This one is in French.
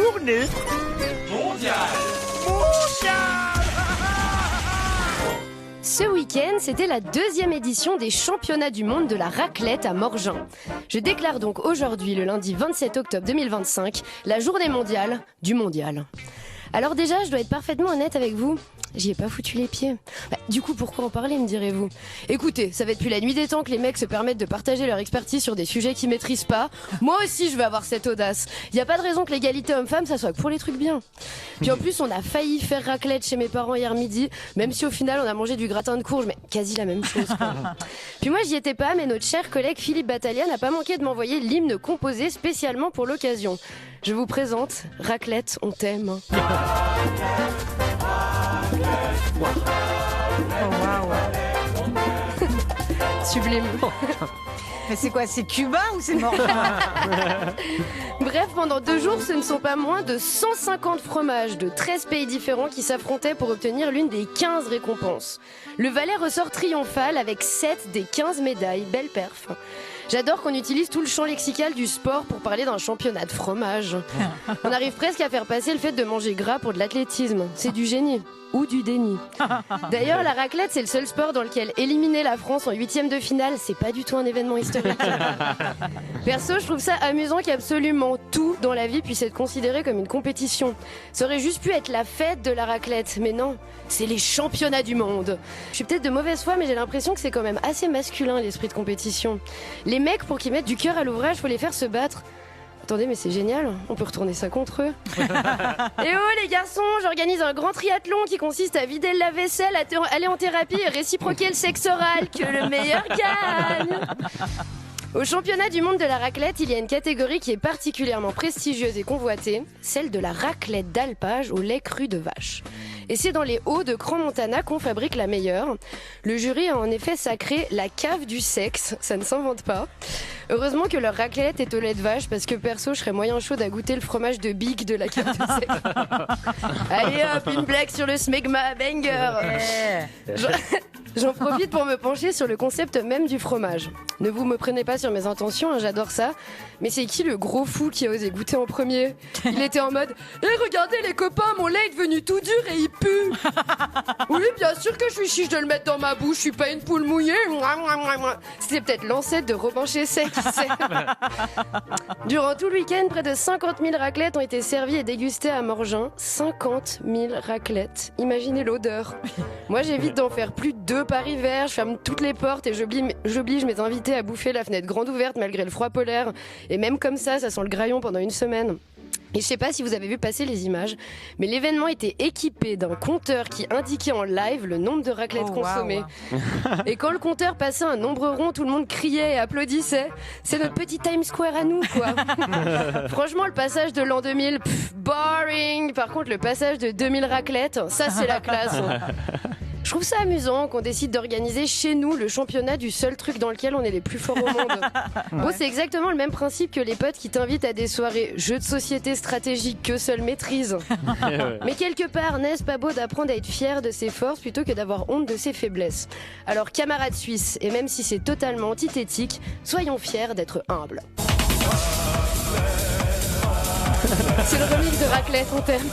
journée mondiale. Ce week-end, c'était la 2e édition des championnats du monde de la raclette à Morgin. Je déclare donc aujourd'hui, le lundi 27 octobre 2025, la journée mondiale du mondial. Alors déjà, je dois être parfaitement honnête avec vous, j'y ai pas foutu les pieds. Du coup, pourquoi en parler, me direz-vous ? Écoutez, ça va depuis la nuit des temps que les mecs se permettent de partager leur expertise sur des sujets qu'ils maîtrisent pas. Moi aussi, je veux avoir cette audace. Y a pas de raison que l'égalité homme-femme, ça soit que pour les trucs bien. Puis en plus, on a failli faire raclette chez mes parents hier midi, même si au final, on a mangé du gratin de courge, mais quasi la même chose, quoi. Puis moi, j'y étais pas, mais notre cher collègue Philippe Battaglia n'a pas manqué de m'envoyer l'hymne composé spécialement pour l'occasion. Je vous présente Raclette, on t'aime. Oh waouh. Sublime. Mais c'est quoi, c'est cubain ou c'est Morgin? Bref, pendant 2 jours, ce ne sont pas moins de 150 fromages de 13 pays différents qui s'affrontaient pour obtenir l'une des 15 récompenses. Le Valais ressort triomphal avec 7 des 15 médailles. Belle perf. J'adore qu'on utilise tout le champ lexical du sport pour parler d'un championnat de fromage. On arrive presque à faire passer le fait de manger gras pour de l'athlétisme. C'est du génie. Ou du déni. D'ailleurs, la raclette, c'est le seul sport dans lequel éliminer la France en 8e de finale, c'est pas du tout un événement historique. Perso, je trouve ça amusant qu'absolument tout dans la vie puisse être considéré comme une compétition. Ça aurait juste pu être la fête de la raclette, mais non, c'est les championnats du monde. Je suis peut-être de mauvaise foi, mais j'ai l'impression que c'est quand même assez masculin, l'esprit de compétition. Les mecs, pour qu'ils mettent du cœur à l'ouvrage, faut les faire se battre. Attendez, mais c'est génial, on peut retourner ça contre eux. Et oh les garçons, j'organise un grand triathlon qui consiste à vider le lave-vaisselle, aller en thérapie et réciproquer le sexe oral, que le meilleur gagne. Au championnat du monde de la raclette, il y a une catégorie qui est particulièrement prestigieuse et convoitée, celle de la raclette d'alpage au lait cru de vache. Et c'est dans les Hauts de Crans-Montana qu'on fabrique la meilleure. Le jury a en effet sacré la cave du sexe, ça ne s'invente pas. Heureusement que leur raclette est au lait de vache, parce que perso, je serais moyen chaude à goûter le fromage de Big de la cave de sexe. Allez hop, une blague sur le smegma banger. J'en profite pour me pencher sur le concept même du fromage. Ne vous me prenez pas sur mes intentions, hein, j'adore ça. Mais c'est qui le gros fou qui a osé goûter en premier ? Il était en mode « Eh regardez les copains, mon lait est devenu tout dur et il pue !» Oui, bien sûr que je suis chiche de le mettre dans ma bouche, je suis pas une poule mouillée. C'était peut-être l'ancêtre de Robin Chessay, qui sait. Durant tout le week-end, près de 50 000 raclettes ont été servies et dégustées à Morgin. 50 000 raclettes. Imaginez l'odeur. Moi, j'évite d'en faire plus de 2 par hiver. Je ferme toutes les portes et j'oblige mes invités à bouffer la fenêtre grande ouverte malgré le froid polaire. Et même comme ça sent le graillon pendant 1 semaine. Et je sais pas si vous avez vu passer les images, mais l'événement était équipé d'un compteur qui indiquait en live le nombre de raclettes consommées. Wow. Et quand le compteur passait un nombre rond, tout le monde criait et applaudissait. C'est notre petit Times Square à nous, quoi. Franchement, le passage de l'an 2000, boring. Par contre, le passage de 2000 raclettes, ça c'est la classe. Je trouve ça amusant qu'on décide d'organiser chez nous le championnat du seul truc dans lequel on est les plus forts au monde. Bon, c'est exactement le même principe que les potes qui t'invitent à des soirées jeux de société stratégiques que seuls maîtrisent. Mais quelque part, n'est-ce pas beau d'apprendre à être fier de ses forces plutôt que d'avoir honte de ses faiblesses ? Alors, camarades suisses, et même si c'est totalement antithétique, soyons fiers d'être humbles. C'est le remix de Raclette, on t'aime.